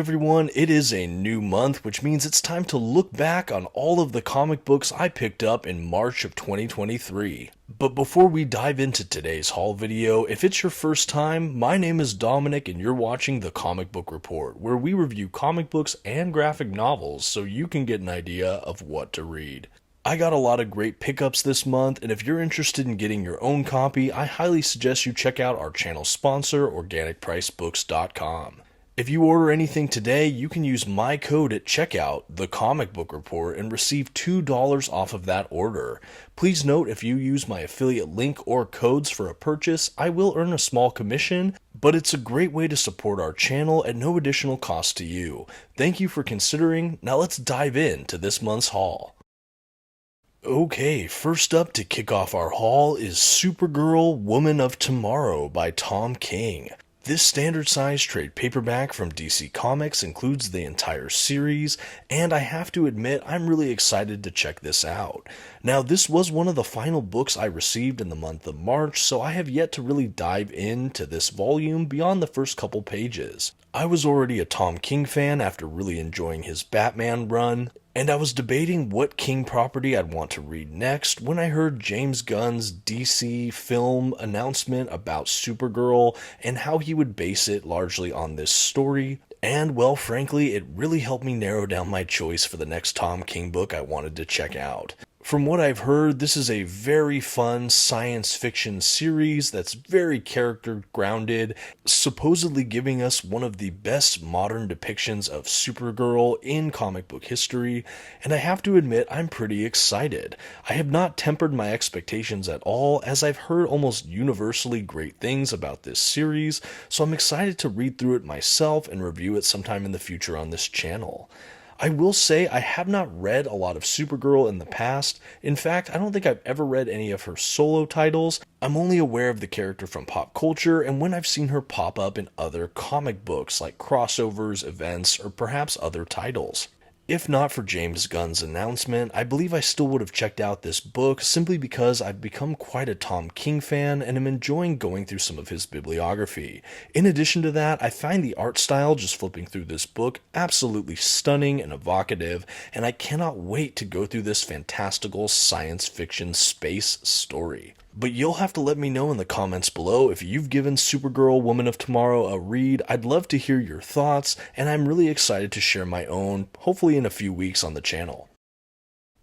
everyone, it is a new month, which means it's time to look back on all of the comic books I picked up in March of 2023. But before we dive into today's haul video, if it's your first time, my name is Dominic and you're watching The Comic Book Report, where we review comic books and graphic novels so you can get an idea of what to read. I got a lot of great pickups this month, and if you're interested in getting your own copy, I highly suggest you check out our channel sponsor, OrganicPriceBooks.com. If you order anything today, you can use my code at checkout, TheComicBookReport, and receive $2 off of that order. Please note, if you use my affiliate link or codes for a purchase, I will earn a small commission, but it's a great way to support our channel at no additional cost to you. Thank you for considering. Now let's dive into this month's haul. Okay, first up to kick off our haul is Supergirl, Woman of Tomorrow by Tom King. This standard size trade paperback from DC Comics includes the entire series, and I have to admit I'm really excited to check this out. Now, this was one of the final books I received in the month of March, so I have yet to really dive into this volume beyond the first couple pages. I was already a Tom King fan after really enjoying his Batman run, and I was debating what King property I'd want to read next when I heard James Gunn's DC film announcement about Supergirl and how he would base it largely on this story. And well, frankly, it really helped me narrow down my choice for the next Tom King book I wanted to check out. From what I've heard, this is a very fun science fiction series that's very character grounded, supposedly giving us one of the best modern depictions of Supergirl in comic book history, and I have to admit I'm pretty excited. I have not tempered my expectations at all, as I've heard almost universally great things about this series, so I'm excited to read through it myself and review it sometime in the future on this channel. I will say I have not read a lot of Supergirl in the past. In fact, I don't think I've ever read any of her solo titles. I'm only aware of the character from pop culture and when I've seen her pop up in other comic books like crossovers, events, or perhaps other titles. If not for James Gunn's announcement, I believe I still would have checked out this book simply because I've become quite a Tom King fan and am enjoying going through some of his bibliography. In addition to that, I find the art style just flipping through this book absolutely stunning and evocative, and I cannot wait to go through this fantastical science fiction space story. But you'll have to let me know in the comments below if you've given Supergirl Woman of Tomorrow a read. I'd love to hear your thoughts, and I'm really excited to share my own, hopefully in a few weeks on the channel.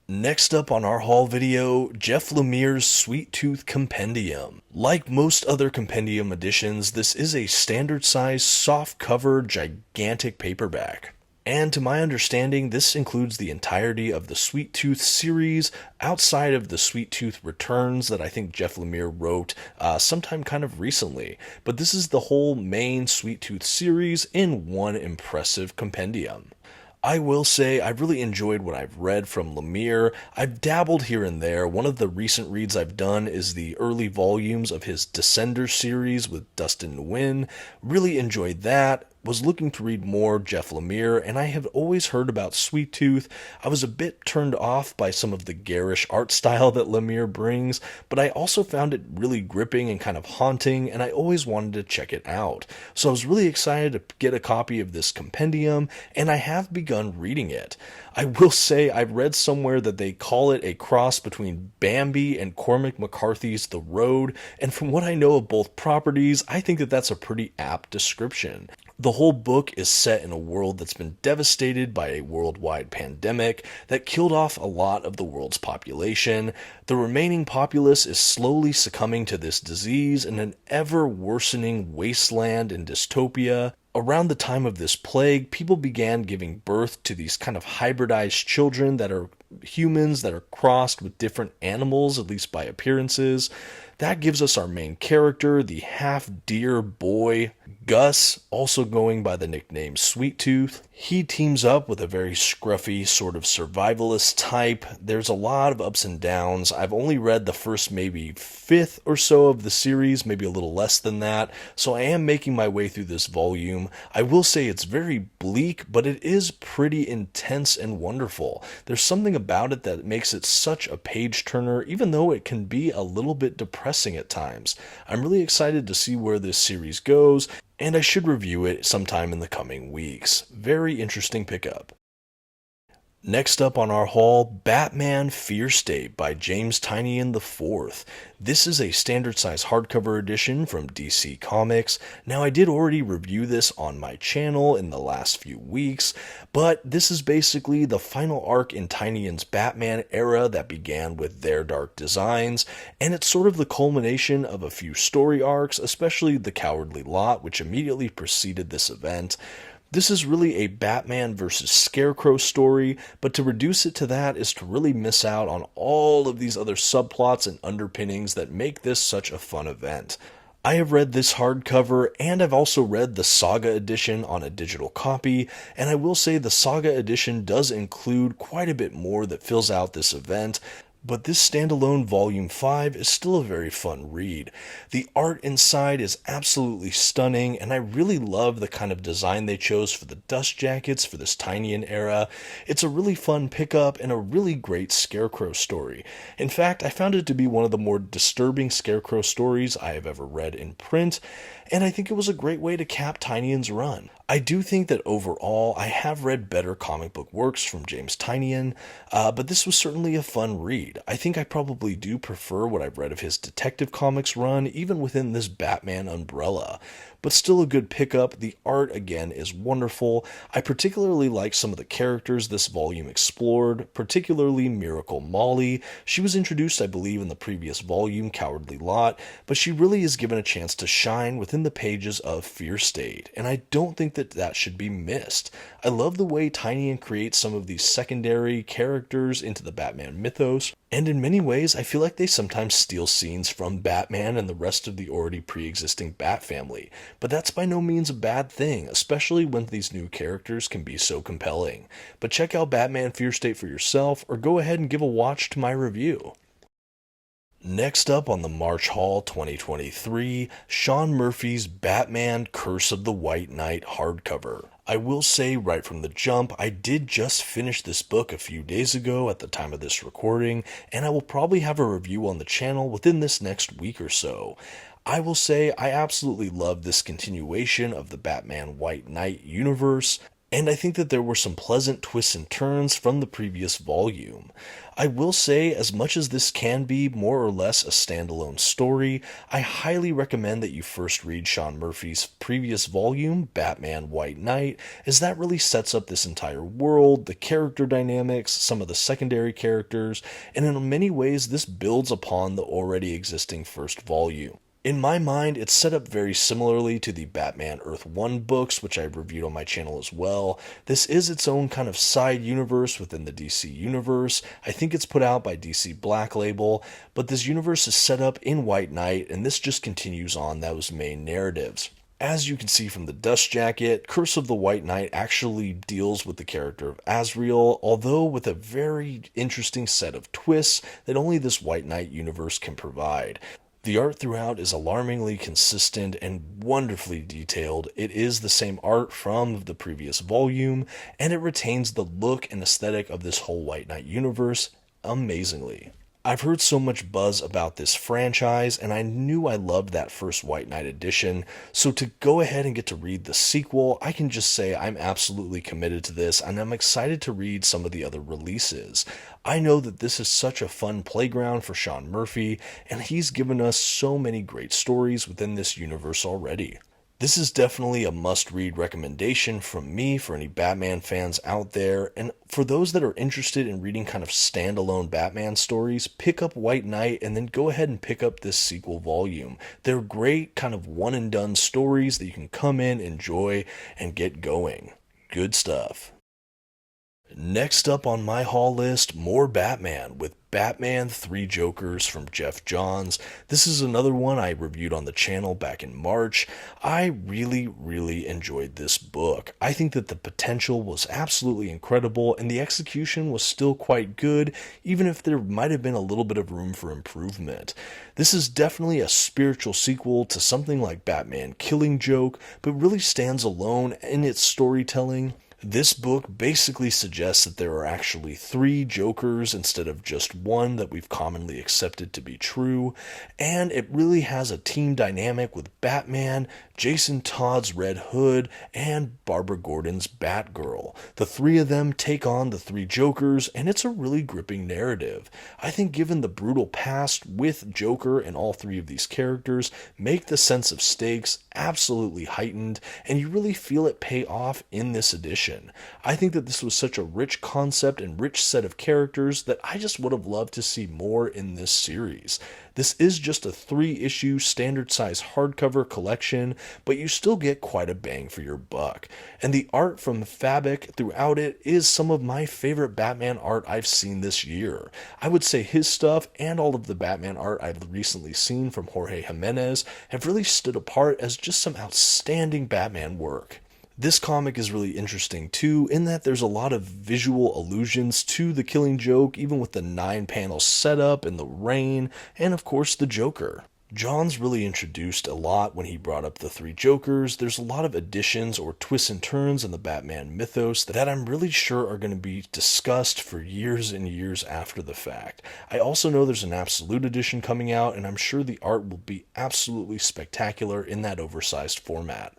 Next up on our haul video, Geoff Lemire's Sweet Tooth Compendium. Like most other Compendium editions, this is a standard size, soft cover, gigantic paperback. And to my understanding, this includes the entirety of the Sweet Tooth series, outside of the Sweet Tooth Returns that I think Geoff Lemire wrote sometime kind of recently. But this is the whole main Sweet Tooth series in one impressive compendium. I will say I've really enjoyed what I've read from Lemire. I've dabbled here and there. One of the recent reads I've done is the early volumes of his Descender series with Dustin Nguyen. Really enjoyed that. Was looking to read more Geoff Lemire, and I have always heard about Sweet Tooth. I was a bit turned off by some of the garish art style that Lemire brings, but I also found it really gripping and kind of haunting, and I always wanted to check it out. So I was really excited to get a copy of this compendium, and I have begun reading it. I will say I've read somewhere that they call it a cross between Bambi and Cormac McCarthy's The Road, and from what I know of both properties, I think that that's a pretty apt description. The whole book is set in a world that's been devastated by a worldwide pandemic that killed off a lot of the world's population. The remaining populace is slowly succumbing to this disease in an ever-worsening wasteland and dystopia. Around the time of this plague, people began giving birth to these kind of hybridized children that are humans that are crossed with different animals, at least by appearances. That gives us our main character, the half-deer boy, Gus, also going by the nickname Sweet Tooth. He teams up with a very scruffy sort of survivalist type. There's a lot of ups and downs. I've only read the first maybe fifth or so of the series, maybe a little less than that, so I am making my way through this volume. I will say it's very bleak, but it is pretty intense and wonderful. There's something about it that makes it such a page turner, even though it can be a little bit depressing depressing at times. I'm really excited to see where this series goes, and I should review it sometime in the coming weeks. Very interesting pickup. Next up on our haul, Batman Fear State by James Tynion IV. This is a standard size hardcover edition from DC Comics. Now, I did already review this on my channel in the last few weeks, but this is basically the final arc in Tynion's Batman era that began with their Dark Designs, and it's sort of the culmination of a few story arcs, especially The Cowardly Lot, which immediately preceded this event. This is really a Batman versus Scarecrow story, but to reduce it to that is to really miss out on all of these other subplots and underpinnings that make this such a fun event. I have read this hardcover, and I've also read the Saga edition on a digital copy, and I will say the Saga edition does include quite a bit more that fills out this event. But this standalone Volume 5 is still a very fun read. The art inside is absolutely stunning, and I really love the kind of design they chose for the dust jackets for this Tynion era. It's a really fun pickup and a really great Scarecrow story. In fact, I found it to be one of the more disturbing Scarecrow stories I have ever read in print, and I think it was a great way to cap Tynion's run. I do think that overall, I have read better comic book works from James Tynion, but this was certainly a fun read. I think I probably do prefer what I've read of his Detective Comics run, even within this Batman umbrella. But still a good pickup. The art, again, is wonderful. I particularly like some of the characters this volume explored, particularly Miracle Molly. She was introduced, I believe, in the previous volume, Cowardly Lot, but she really is given a chance to shine within the pages of Fear State, and I don't think that should be missed. I love the way Tynion creates some of these secondary characters into the Batman mythos, and in many ways, I feel like they sometimes steal scenes from Batman and the rest of the already pre-existing Bat family. But that's by no means a bad thing, especially when these new characters can be so compelling. But check out Batman Fear State for yourself, or go ahead and give a watch to my review. Next up on the March Haul 2023, Sean Murphy's Batman Curse of the White Knight hardcover. I will say right from the jump, I did just finish this book a few days ago at the time of this recording, and I will probably have a review on the channel within this next week or so. I will say I absolutely love this continuation of the Batman White Knight universe, and I think that there were some pleasant twists and turns from the previous volume. I will say, as much as this can be more or less a standalone story, I highly recommend that you first read Sean Murphy's previous volume, Batman White Knight, as that really sets up this entire world, the character dynamics, some of the secondary characters, and in many ways this builds upon the already existing first volume. In my mind, it's set up very similarly to the Batman Earth 1 books, which I've reviewed on my channel as well. This is its own kind of side universe within the DC universe. I think it's put out by DC Black Label, but this universe is set up in White Knight, and this just continues on those main narratives. As you can see from the dust jacket, Curse of the White Knight actually deals with the character of Azrael, although with a very interesting set of twists that only this White Knight universe can provide. The art throughout is alarmingly consistent and wonderfully detailed. It is the same art from the previous volume, and it retains the look and aesthetic of this whole White Knight universe amazingly. I've heard so much buzz about this franchise, and I knew I loved that first White Knight edition, so to go ahead and get to read the sequel, I can just say I'm absolutely committed to this, and I'm excited to read some of the other releases. I know that this is such a fun playground for Sean Murphy, and he's given us so many great stories within this universe already. This is definitely a must-read recommendation from me for any Batman fans out there, and for those that are interested in reading kind of standalone Batman stories, pick up White Knight and then go ahead and pick up this sequel volume. They're great kind of one-and-done stories that you can come in, enjoy, and get going. Good stuff. Next up on my haul list, more Batman with Batman 3 Jokers from Geoff Johns. This is another one I reviewed on the channel back in March. I really enjoyed this book. I think that the potential was absolutely incredible and the execution was still quite good, even if there might have been a little bit of room for improvement. This is definitely a spiritual sequel to something like Batman Killing Joke, but really stands alone in its storytelling. This book basically suggests that there are actually 3 Jokers instead of just one that we've commonly accepted to be true, and it really has a team dynamic with Batman, Jason Todd's Red Hood, and Barbara Gordon's Batgirl. The 3 of them take on the 3 Jokers, and it's a really gripping narrative. I think given the brutal past with Joker and all 3 of these characters, make the sense of stakes absolutely heightened, and you really feel it pay off in this edition. I think that this was such a rich concept and rich set of characters that I just would have loved to see more in this series. This is just a 3-issue standard size hardcover collection, but you still get quite a bang for your buck. And the art from Fabic throughout it is some of my favorite Batman art I've seen this year. I would say his stuff and all of the Batman art I've recently seen from Jorge Jimenez have really stood apart as just some outstanding Batman work. This comic is really interesting too, in that there's a lot of visual allusions to the Killing Joke, even with the 9-panel setup and the rain, and of course the Joker. John's really introduced a lot when he brought up the 3 Jokers. There's a lot of additions or twists and turns in the Batman mythos that I'm really sure are going to be discussed for years and years after the fact. I also know there's an Absolute Edition coming out, and I'm sure the art will be absolutely spectacular in that oversized format.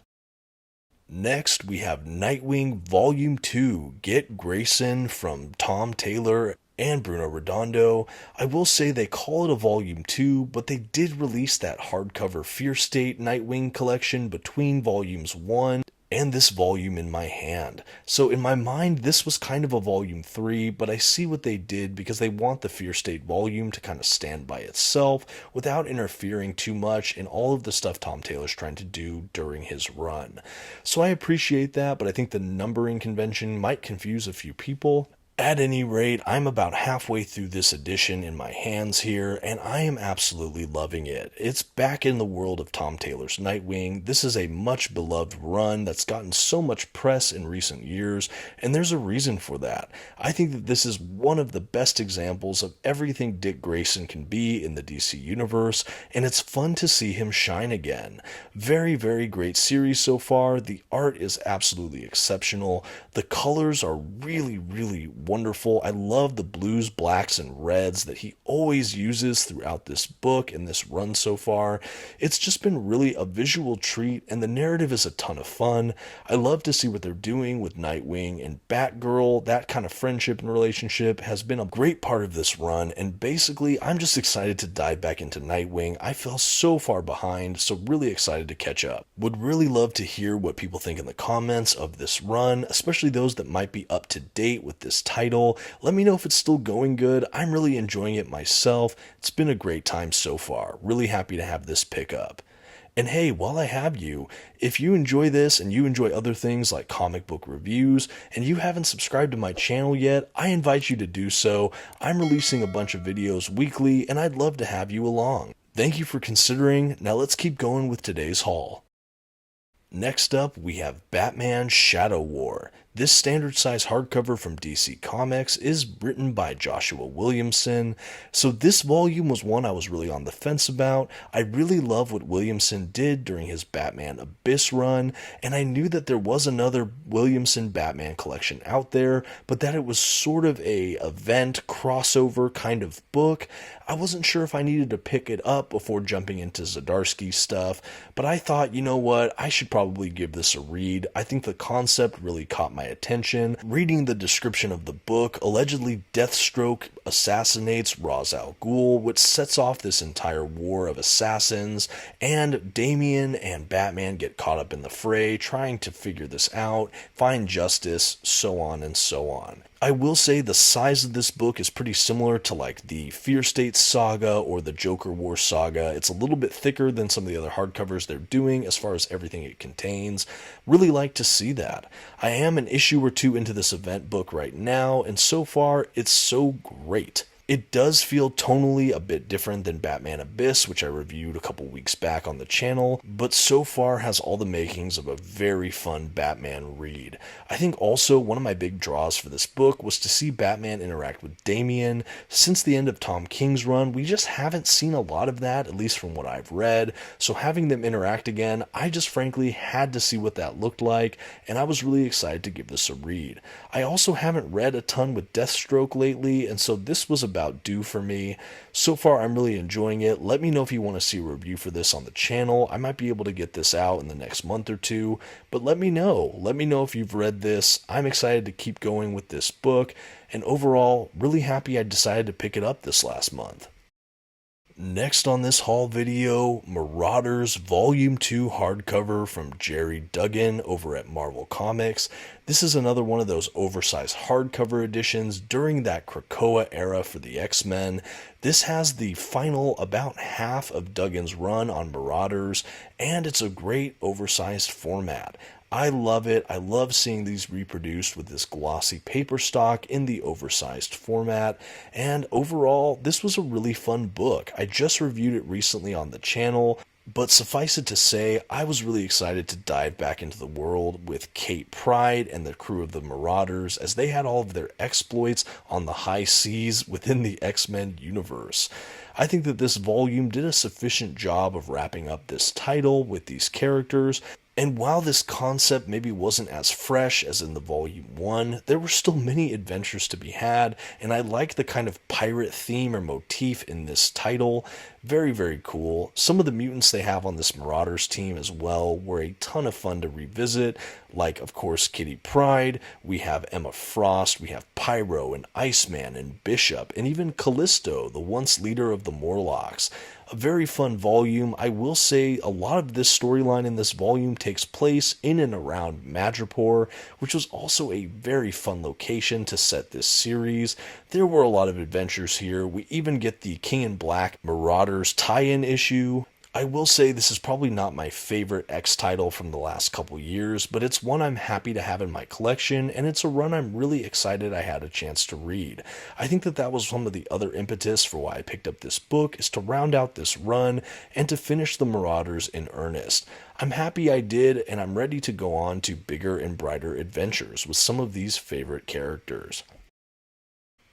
Next, we have Nightwing Volume 2, Get Grayson, from Tom Taylor and Bruno Redondo. I will say they call it a Volume 2, but they did release that hardcover Fear State Nightwing collection between Volumes 1 and this volume in my hand. So in my mind, this was kind of a Volume 3, but I see what they did because they want the Fear State volume to kind of stand by itself without interfering too much in all of the stuff Tom Taylor's trying to do during his run. So I appreciate that, but I think the numbering convention might confuse a few people. At any rate, I'm about halfway through this edition in my hands here, and I am absolutely loving it. It's back in the world of Tom Taylor's Nightwing. This is a much beloved run that's gotten so much press in recent years, and there's a reason for that. I think that this is one of the best examples of everything Dick Grayson can be in the DC universe, and it's fun to see him shine again. Very, very great series so far. The art is absolutely exceptional. The colors are really, really wonderful. I love the blues, blacks, and reds that he always uses throughout this book and this run so far. It's just been really a visual treat, and the narrative is a ton of fun. I love to see what they're doing with Nightwing and Batgirl. That kind of friendship and relationship has been a great part of this run, and basically I'm just excited to dive back into Nightwing. I fell so far behind, so really excited to catch up. Would really love to hear what people think in the comments of this run, especially those that might be up to date with this title. Let me know if it's still going good. I'm really enjoying it myself. It's been a great time so far. Really happy to have this pick up. And hey, while I have you, if you enjoy this and you enjoy other things like comic book reviews and you haven't subscribed to my channel yet, I invite you to do so. I'm releasing a bunch of videos weekly and I'd love to have you along. Thank you for considering. Now let's keep going with today's haul. Next up, we have Batman Shadow War. This standard size hardcover from DC Comics is written by Joshua Williamson. So this volume was one I was really on the fence about. I really love what Williamson did during his Batman Abyss run, and I knew that there was another Williamson Batman collection out there, but that it was sort of a event crossover kind of book. I wasn't sure if I needed to pick it up before jumping into Zdarsky's stuff, but I thought, you know what, I should probably give this a read. I think the concept really caught my attention. Reading the description of the book, allegedly Deathstroke assassinates Ra's al Ghul, which sets off this entire war of assassins, and Damian and Batman get caught up in the fray, trying to figure this out, find justice, so on and so on. I will say the size of this book is pretty similar to like the Fear State saga or the Joker War saga. It's a little bit thicker than some of the other hardcovers they're doing as far as everything it contains. Really like to see that. I am an issue or two into this event book right now, and so far it's so great. It does feel tonally a bit different than Batman Abyss, which I reviewed a couple weeks back on the channel, but so far has all the makings of a very fun Batman read. I think also one of my big draws for this book was to see Batman interact with Damian. Since the end of Tom King's run, we just haven't seen a lot of that, at least from what I've read, so having them interact again, I just frankly had to see what that looked like, and I was really excited to give this a read. I also haven't read a ton with Deathstroke lately, and so this was about due for me. So far, I'm really enjoying it. Let me know if you want to see a review for this on the channel. I might be able to get this out in the next month or two, but let me know. Let me know if you've read this. I'm excited to keep going with this book, and overall, really happy I decided to pick it up this last month. Next on this haul video, Marauders Volume 2 hardcover from Gerry Duggan over at Marvel Comics. This is another one of those oversized hardcover editions during that Krakoa era for the X-Men. This has the final about half of Duggan's run on Marauders, and it's a great oversized format. I love it. I love seeing these reproduced with this glossy paper stock in the oversized format, and overall, this was a really fun book. I just reviewed it recently on the channel, but suffice it to say, I was really excited to dive back into the world with Kate Pryde and the crew of the Marauders, as they had all of their exploits on the high seas within the X-Men universe. I think that this volume did a sufficient job of wrapping up this title with these characters, and while this concept maybe wasn't as fresh as in the Volume 1, there were still many adventures to be had, and I like the kind of pirate theme or motif in this title. Very, very cool. Some of the mutants they have on this Marauders team as well were a ton of fun to revisit, like, of course, Kitty Pryde, we have Emma Frost, we have Pyro and Iceman and Bishop, and even Callisto, the once leader of the Morlocks. A very fun volume. I will say a lot of this storyline in this volume takes place in and around Madripoor, which was also a very fun location to set this series. There were a lot of adventures here. We even get the King in Black Marauders tie-in issue. I will say this is probably not my favorite X title from the last couple years, but it's one I'm happy to have in my collection, and it's a run I'm really excited I had a chance to read. I think that that was some of the other impetus for why I picked up this book, is to round out this run and to finish the Marauders in earnest. I'm happy I did, and I'm ready to go on to bigger and brighter adventures with some of these favorite characters.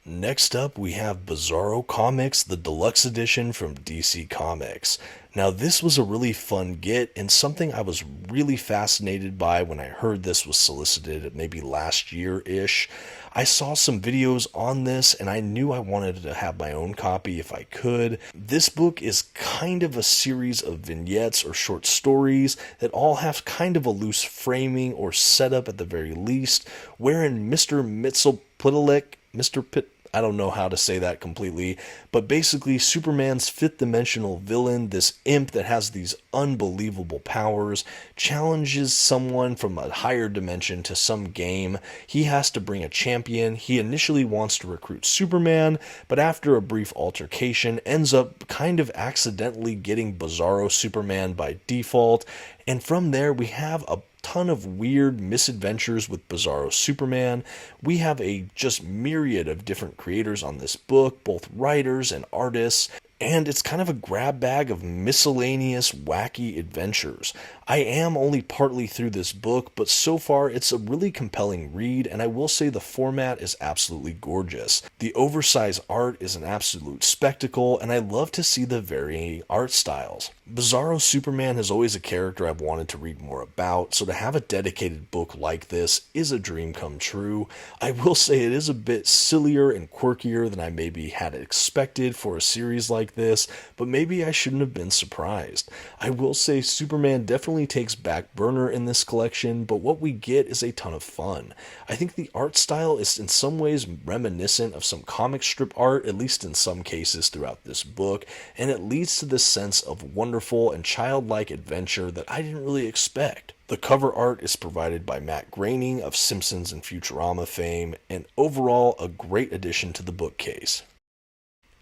Next up, we have Bizarro Comics, the Deluxe Edition from DC Comics. Now, this was a really fun get, and something I was really fascinated by when I heard this was solicited maybe last year-ish. I saw some videos on this, and I knew I wanted to have my own copy if I could. This book is kind of a series of vignettes or short stories that all have kind of a loose framing or setup at the very least, wherein Mr. Mxyzptlk, I don't know how to say that completely, but basically Superman's fifth-dimensional villain, this imp that has these unbelievable powers, challenges someone from a higher dimension to some game. He has to bring a champion. He initially wants to recruit Superman, but after a brief altercation ends up kind of accidentally getting Bizarro Superman by default, and from there we have a ton of weird misadventures with Bizarro Superman. We have a just myriad of different creators on this book, both writers and artists, and it's kind of a grab bag of miscellaneous wacky adventures. I am only partly through this book, but so far it's a really compelling read, and I will say the format is absolutely gorgeous. The oversized art is an absolute spectacle, and I love to see the varying art styles. Bizarro Superman is always a character I've wanted to read more about, so to have a dedicated book like this is a dream come true. I will say it is a bit sillier and quirkier than I maybe had expected for a series like this, but maybe I shouldn't have been surprised. I will say Superman definitely takes back burner in this collection, but what we get is a ton of fun. I think the art style is in some ways reminiscent of some comic strip art, at least in some cases throughout this book, and it leads to this sense of wonderful and childlike adventure that I didn't really expect. The cover art is provided by Matt Groening of Simpsons and Futurama fame, and overall a great addition to the bookcase.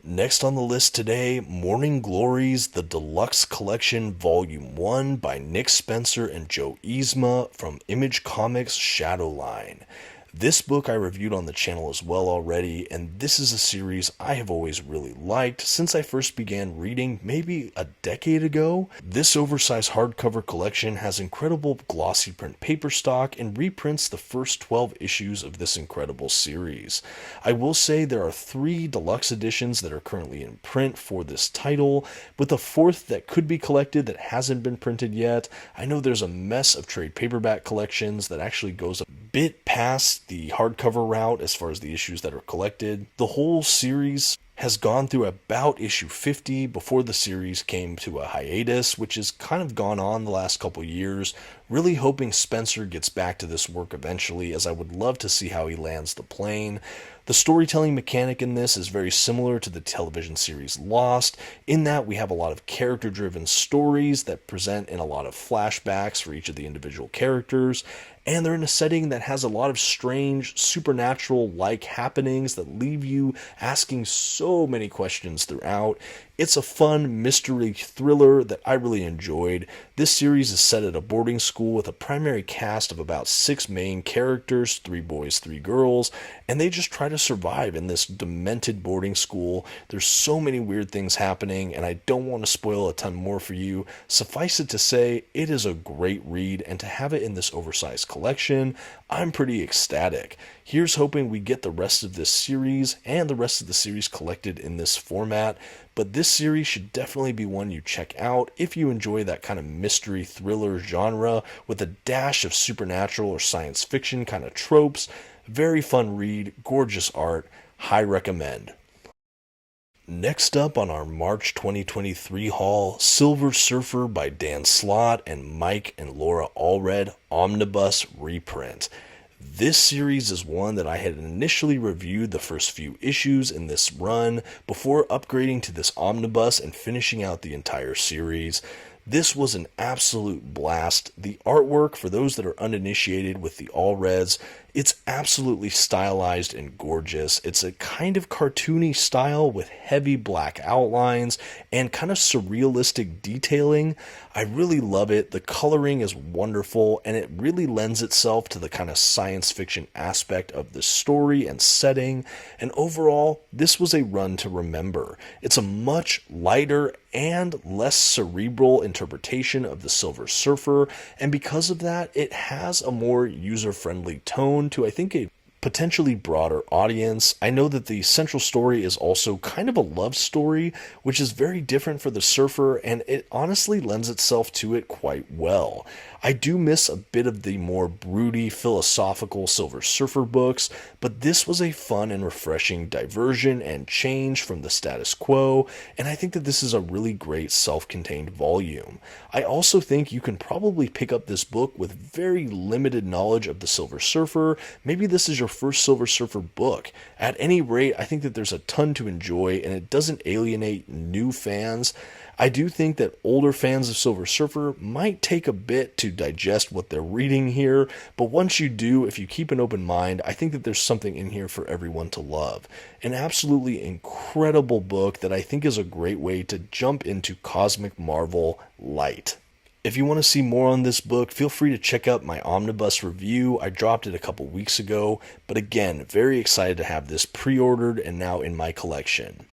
Next on the list today, Morning Glories, the Deluxe Collection Volume 1 by Nick Spencer and Joe Yzma from Image Comics Shadowline. This book I reviewed on the channel as well already, and this is a series I have always really liked since I first began reading maybe a decade ago. This oversized hardcover collection has incredible glossy print paper stock and reprints the first 12 issues of this incredible series. I will say there are 3 deluxe editions that are currently in print for this title, with a 4th that could be collected that hasn't been printed yet. I know there's a mess of trade paperback collections that actually goes a bit past the hardcover route as far as the issues that are collected. The whole series has gone through about issue 50 before the series came to a hiatus, which has kind of gone on the last couple years. Really hoping Spencer gets back to this work eventually, as I would love to see how he lands the plane. The storytelling mechanic in this is very similar to the television series Lost, in that we have a lot of character-driven stories that present in a lot of flashbacks for each of the individual characters, and they're in a setting that has a lot of strange, supernatural-like happenings that leave you asking so many questions throughout. It's a fun mystery thriller that I really enjoyed. This series is set at a boarding school with a primary cast of about 6 main characters, 3 boys, 3 girls, and they just try to survive in this demented boarding school. There's so many weird things happening, and I don't want to spoil a ton more for you. Suffice it to say, it is a great read, and to have it in this oversized collection, I'm pretty ecstatic. Here's hoping we get the rest of this series and the rest of the series collected in this format, but this series should definitely be one you check out if you enjoy that kind of mystery thriller genre with a dash of supernatural or science fiction kind of tropes. Very fun read, gorgeous art, high recommend. Next up on our March 2023 haul, Silver Surfer by Dan Slott and Mike and Laura Allred Omnibus reprint. This series is one that I had initially reviewed the first few issues in this run before upgrading to this omnibus and finishing out the entire series. This was an absolute blast. The artwork, for those that are uninitiated with the Allreds, it's absolutely stylized and gorgeous. It's a kind of cartoony style with heavy black outlines and kind of surrealistic detailing. I really love it. The coloring is wonderful, and it really lends itself to the kind of science fiction aspect of the story and setting. And overall, this was a run to remember. It's a much lighter and less cerebral interpretation of the Silver Surfer, and because of that, it has a more user-friendly tone to, I think, a potentially broader audience. I know that the central story is also kind of a love story, which is very different for the Surfer, and it honestly lends itself to it quite well. I do miss a bit of the more broody, philosophical Silver Surfer books, but this was a fun and refreshing diversion and change from the status quo, and I think that this is a really great self-contained volume. I also think you can probably pick up this book with very limited knowledge of the Silver Surfer. Maybe this is your first Silver Surfer book. At any rate, I think that there's a ton to enjoy, and it doesn't alienate new fans. I do think that older fans of Silver Surfer might take a bit to digest what they're reading here, but once you do, if you keep an open mind, I think that there's something in here for everyone to love. An absolutely incredible book that I think is a great way to jump into Cosmic Marvel light. If you want to see more on this book, feel free to check out my Omnibus review. I dropped it a couple weeks ago, but again, very excited to have this pre-ordered and now in my collection.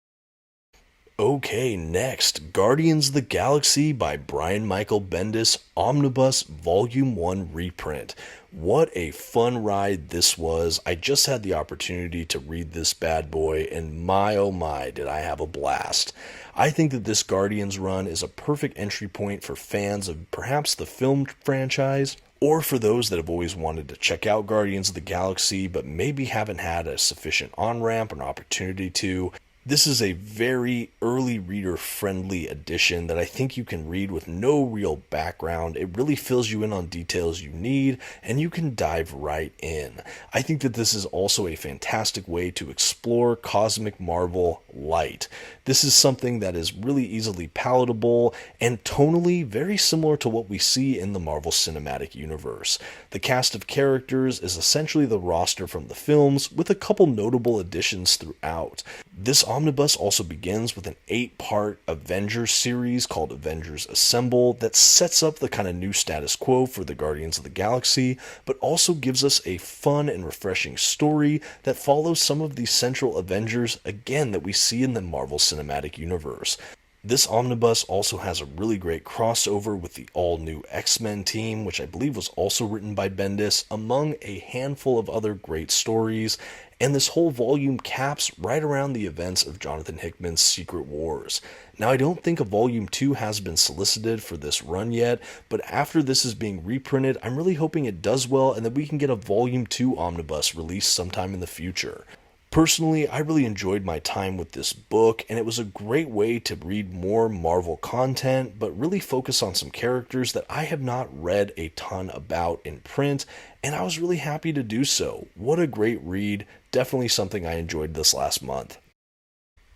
Okay, next, Guardians of the Galaxy by Bryan Michael Bendis Omnibus Volume 1 reprint. What a fun ride this was. I just had the opportunity to read this bad boy, and my oh my did I have a blast. I think that this Guardians run is a perfect entry point for fans of perhaps the film franchise, or for those that have always wanted to check out Guardians of the Galaxy but maybe haven't had a sufficient on-ramp or an opportunity to. This is a very early reader friendly edition that I think you can read with no real background. It really fills you in on details you need, and you can dive right in. I think that this is also a fantastic way to explore Cosmic Marvel light. This is something that is really easily palatable and tonally very similar to what we see in the Marvel Cinematic Universe. The cast of characters is essentially the roster from the films, with a couple notable additions throughout. This omnibus also begins with an 8-part Avengers series called Avengers Assemble that sets up the kind of new status quo for the Guardians of the Galaxy, but also gives us a fun and refreshing story that follows some of the central Avengers again that we see in the Marvel Cinematic Universe. This omnibus also has a really great crossover with the all-new X-Men team, which I believe was also written by Bendis, among a handful of other great stories, and this whole volume caps right around the events of Jonathan Hickman's Secret Wars. Now, I don't think a volume 2 has been solicited for this run yet, but after this is being reprinted, I'm really hoping it does well and that we can get a volume 2 omnibus released sometime in the future. Personally, I really enjoyed my time with this book, and it was a great way to read more Marvel content, but really focus on some characters that I have not read a ton about in print, and I was really happy to do so. What a great read, definitely something I enjoyed this last month.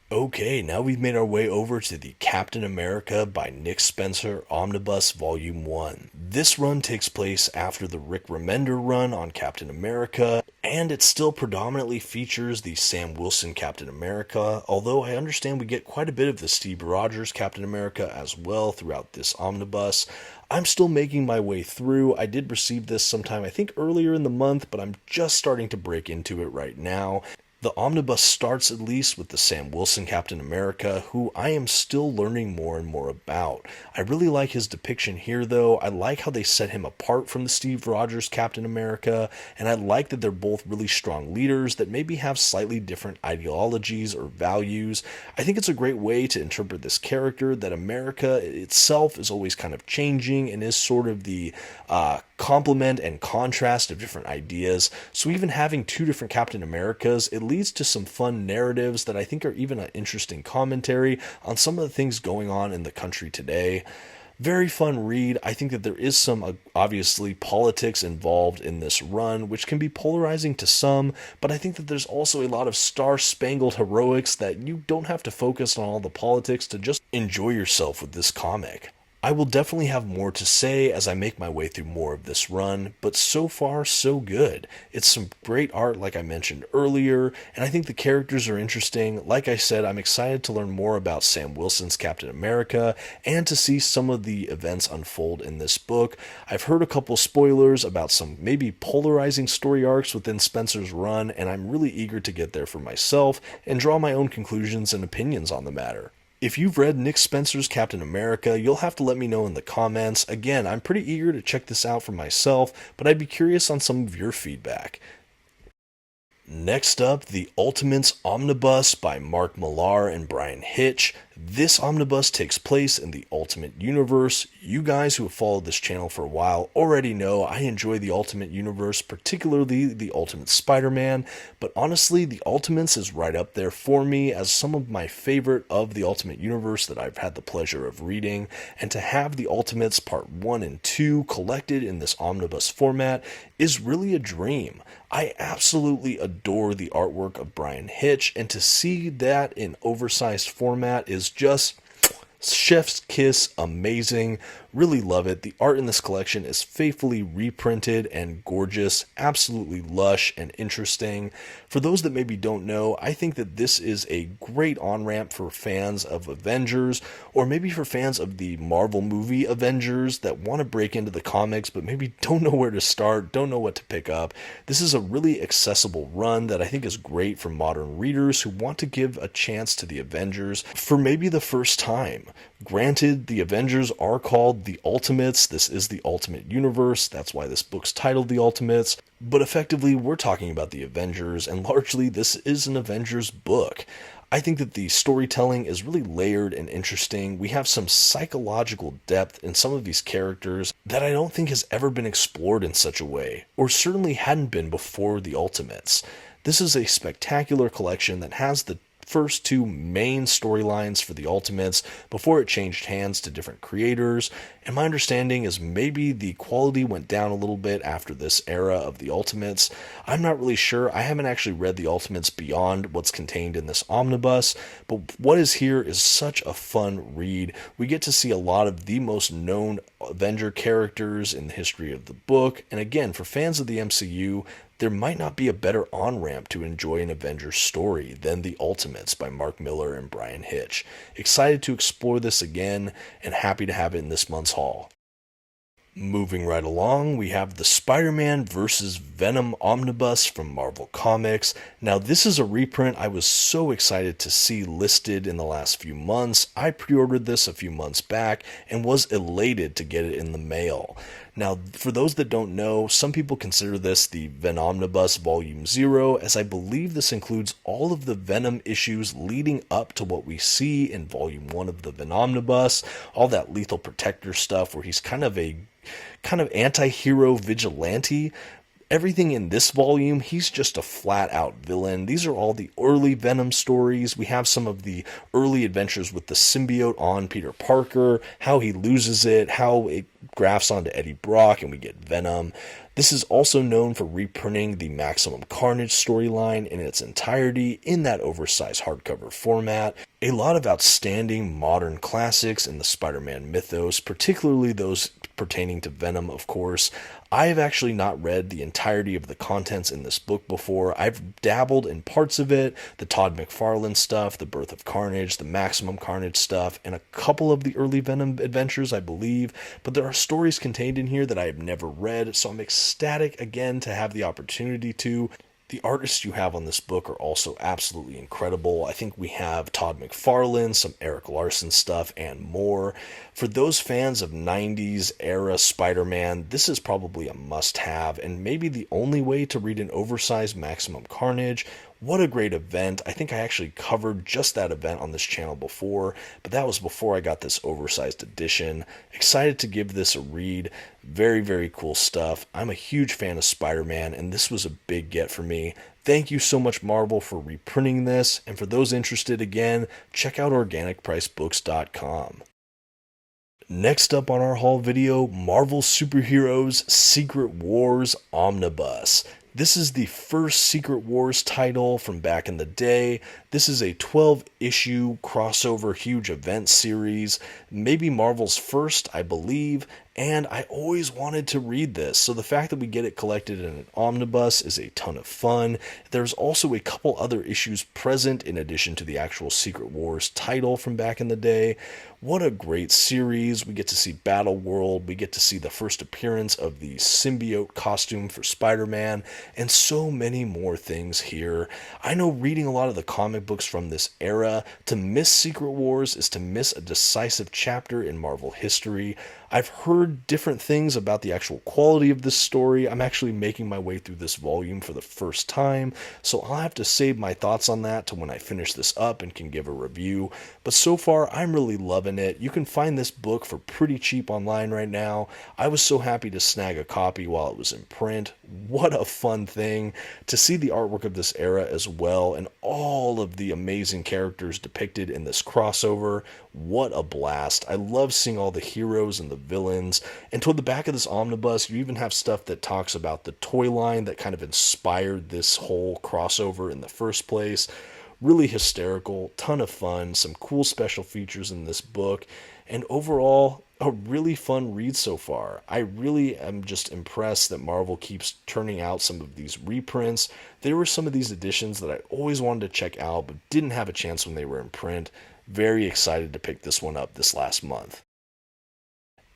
Okay, now we've made our way over to the Captain America by Nick Spencer Omnibus Volume 1. This run takes place after the Rick Remender run on Captain America, and it still predominantly features the Sam Wilson Captain America, although I understand we get quite a bit of the Steve Rogers Captain America as well throughout this omnibus. I'm still making my way through. I did receive this sometime, I think, earlier in the month, but I'm just starting to break into it right now. The omnibus starts at least with the Sam Wilson Captain America, who I am still learning more and more about. I really like his depiction here, though. I like how they set him apart from the Steve Rogers Captain America, and I like that they're both really strong leaders that maybe have slightly different ideologies or values. I think it's a great way to interpret this character, that America itself is always kind of changing and is sort of the complement and contrast of different ideas. So even having two different Captain Americas, it leads to some fun narratives that I think are even an interesting commentary on some of the things going on in the country today. Very fun read. I think that there is some, obviously, politics involved in this run, which can be polarizing to some, but I think that there's also a lot of star-spangled heroics that you don't have to focus on all the politics to just enjoy yourself with this comic. I will definitely have more to say as I make my way through more of this run, but so far, so good. It's some great art, like I mentioned earlier, and I think the characters are interesting. Like I said, I'm excited to learn more about Sam Wilson's Captain America, and to see some of the events unfold in this book. I've heard a couple spoilers about some maybe polarizing story arcs within Spencer's run, and I'm really eager to get there for myself, and draw my own conclusions and opinions on the matter. If you've read Nick Spencer's Captain America, you'll have to let me know in the comments. Again, I'm pretty eager to check this out for myself, but I'd be curious on some of your feedback. Next up, The Ultimates Omnibus by Mark Millar and Bryan Hitch. This omnibus takes place in the Ultimate Universe. You guys who have followed this channel for a while already know I enjoy the Ultimate Universe, particularly the Ultimate Spider-Man, but honestly, the Ultimates is right up there for me as some of my favorite of the Ultimate Universe that I've had the pleasure of reading, and to have the Ultimates Part 1 and 2 collected in this omnibus format is really a dream. I absolutely adore the artwork of Bryan Hitch, and to see that in oversized format is just chef's kiss amazing. Really love it. The art in this collection is faithfully reprinted and gorgeous, absolutely lush and interesting. For those that maybe don't know, I think that this is a great on-ramp for fans of Avengers, or maybe for fans of the Marvel movie Avengers that want to break into the comics but maybe don't know where to start, don't know what to pick up. This is a really accessible run that I think is great for modern readers who want to give a chance to the Avengers for maybe the first time. Granted, the Avengers are called the Ultimates. This is the Ultimate Universe. That's why this book's titled The Ultimates. But effectively, we're talking about the Avengers, and largely this is an Avengers book. I think that the storytelling is really layered and interesting. We have some psychological depth in some of these characters that I don't think has ever been explored in such a way, or certainly hadn't been before the Ultimates. This is a spectacular collection that has the first two main storylines for the Ultimates before it changed hands to different creators, and my understanding is maybe the quality went down a little bit after this era of the Ultimates. I'm not really sure. I haven't actually read the Ultimates beyond what's contained in this omnibus, but what is here is such a fun read. We get to see a lot of the most known Avenger characters in the history of the book, and again, for fans of the MCU, there might not be a better on-ramp to enjoy an Avengers story than The Ultimates by Mark Millar and Bryan Hitch. Excited to explore this again, and happy to have it in this month's haul. Moving right along, we have the Spider-Man vs. Venom Omnibus from Marvel Comics. Now, this is a reprint I was so excited to see listed in the last few months. I pre-ordered this a few months back and was elated to get it in the mail. Now, for those that don't know, some people consider this the Venomnibus Volume 0, as I believe this includes all of the Venom issues leading up to what we see in Volume 1 of the Venomnibus, all that Lethal Protector stuff where he's kind of anti-hero vigilante. Everything in this volume, he's just a flat-out villain. These are all the early Venom stories. We have some of the early adventures with the symbiote on Peter Parker, how he loses it, how it grafts onto Eddie Brock, and we get Venom. This is also known for reprinting the Maximum Carnage storyline in its entirety in that oversized hardcover format. A lot of outstanding modern classics in the Spider-Man mythos, particularly those pertaining to Venom, of course. I have actually not read the entirety of the contents in this book before. I've dabbled in parts of it, the Todd McFarlane stuff, the Birth of Carnage, the Maximum Carnage stuff, and a couple of the early Venom adventures, I believe, but there are stories contained in here that I have never read, so I'm ecstatic again to have the opportunity to. The artists you have on this book are also absolutely incredible. I think we have Todd McFarlane, some Eric Larson stuff, and more. For those fans of 90s era Spider-Man, this is probably a must-have, and maybe the only way to read an oversized Maximum Carnage. What a great event. I think I actually covered just that event on this channel before, but that was before I got this oversized edition. Excited to give this a read. Very, very cool stuff. I'm a huge fan of Spider-Man, and this was a big get for me. Thank you so much, Marvel, for reprinting this, and for those interested, again, check out organicpricebooks.com. Next up on our haul video, Marvel Superheroes Secret Wars Omnibus. This is the first Secret Wars title from back in the day. This is a 12-issue crossover huge event series, maybe Marvel's first, I believe, and I always wanted to read this, so the fact that we get it collected in an omnibus is a ton of fun. There's also a couple other issues present in addition to the actual Secret Wars title from back in the day. What a great series. We get to see Battle World, we get to see the first appearance of the symbiote costume for Spider-Man, and so many more things here. I know reading a lot of the comic books from this era, to miss Secret Wars is to miss a decisive chapter in Marvel history. I've heard different things about the actual quality of this story. I'm actually making my way through this volume for the first time, so I'll have to save my thoughts on that to when I finish this up and can give a review. But so far, I'm really loving it. You can find this book for pretty cheap online right now. I was so happy to snag a copy while it was in print. What a fun thing to see the artwork of this era as well, and all of the amazing characters depicted in this crossover. What a blast. I love seeing all the heroes and the villains, and toward the back of this omnibus you even have stuff that talks about the toy line that kind of inspired this whole crossover in the first place. Really hysterical, ton of fun, some cool special features in this book, and overall a really fun read so far. I really am just impressed that Marvel keeps turning out some of these reprints. There were some of these editions that I always wanted to check out but didn't have a chance when they were in print. Very excited to pick this one up this last month.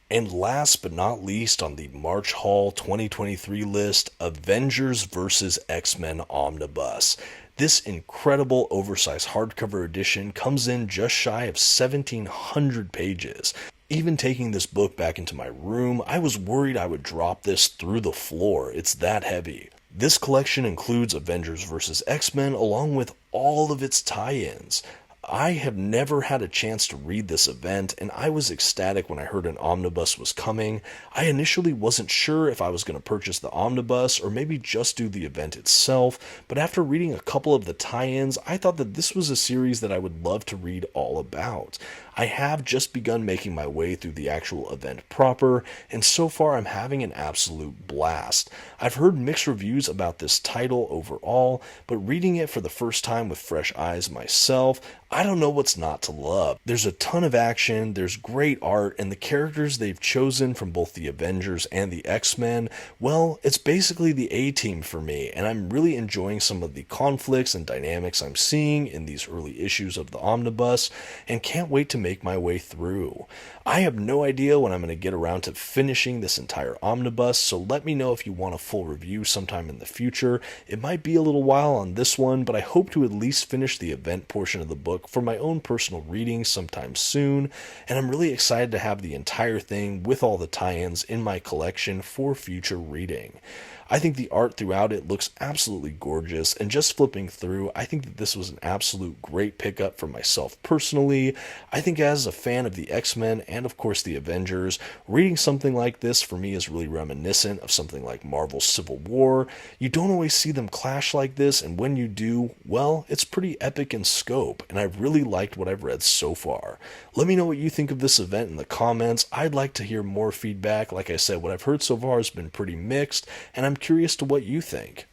And last but not least on the March Haul 2023 list, Avengers vs. X-Men Omnibus. This incredible oversized hardcover edition comes in just shy of 1,700 pages. Even taking this book back into my room, I was worried I would drop this through the floor. It's that heavy. This collection includes Avengers vs. X-Men along with all of its tie-ins. I have never had a chance to read this event, and I was ecstatic when I heard an omnibus was coming. I initially wasn't sure if I was going to purchase the omnibus or maybe just do the event itself, but after reading a couple of the tie-ins, I thought that this was a series that I would love to read all about. I have just begun making my way through the actual event proper, and so far I'm having an absolute blast. I've heard mixed reviews about this title overall, but reading it for the first time with fresh eyes myself, I don't know what's not to love. There's a ton of action, there's great art, and the characters they've chosen from both the Avengers and the X-Men, well, it's basically the A-team for me, and I'm really enjoying some of the conflicts and dynamics I'm seeing in these early issues of the Omnibus, and can't wait to make my way through. I have no idea when I'm going to get around to finishing this entire Omnibus, so let me know if you want a full review sometime in the future. It might be a little while on this one, but I hope to at least finish the event portion of the book for my own personal reading sometime soon, and I'm really excited to have the entire thing with all the tie-ins in my collection for future reading. I think the art throughout it looks absolutely gorgeous, and just flipping through, I think that this was an absolute great pickup for myself personally. I think as a fan of the X-Men and of course the Avengers, reading something like this for me is really reminiscent of something like Marvel's Civil War. You don't always see them clash like this, and when you do, well, it's pretty epic in scope, and I've really liked what I've read so far. Let me know what you think of this event in the comments. I'd like to hear more feedback. Like I said, what I've heard so far has been pretty mixed, and I'm curious to what you think.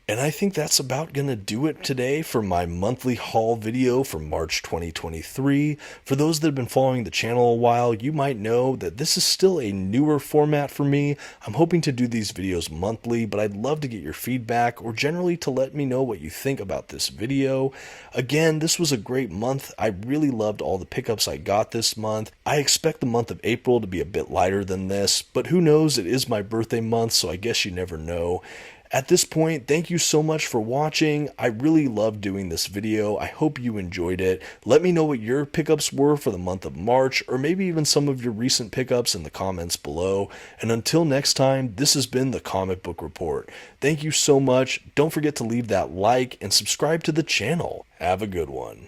And I think that's about going to do it today for my monthly haul video for March 2023. For those that have been following the channel a while, you might know that this is still a newer format for me. I'm hoping to do these videos monthly, but I'd love to get your feedback or generally to let me know what you think about this video. Again, this was a great month. I really loved all the pickups I got this month. I expect the month of April to be a bit lighter than this, but who knows, it is my birthday month, so I guess you never know. At this point, thank you so much for watching. I really loved doing this video. I hope you enjoyed it. Let me know what your pickups were for the month of March, or maybe even some of your recent pickups in the comments below. And until next time, this has been the Comic Book Report. Thank you so much. Don't forget to leave that like and subscribe to the channel. Have a good one.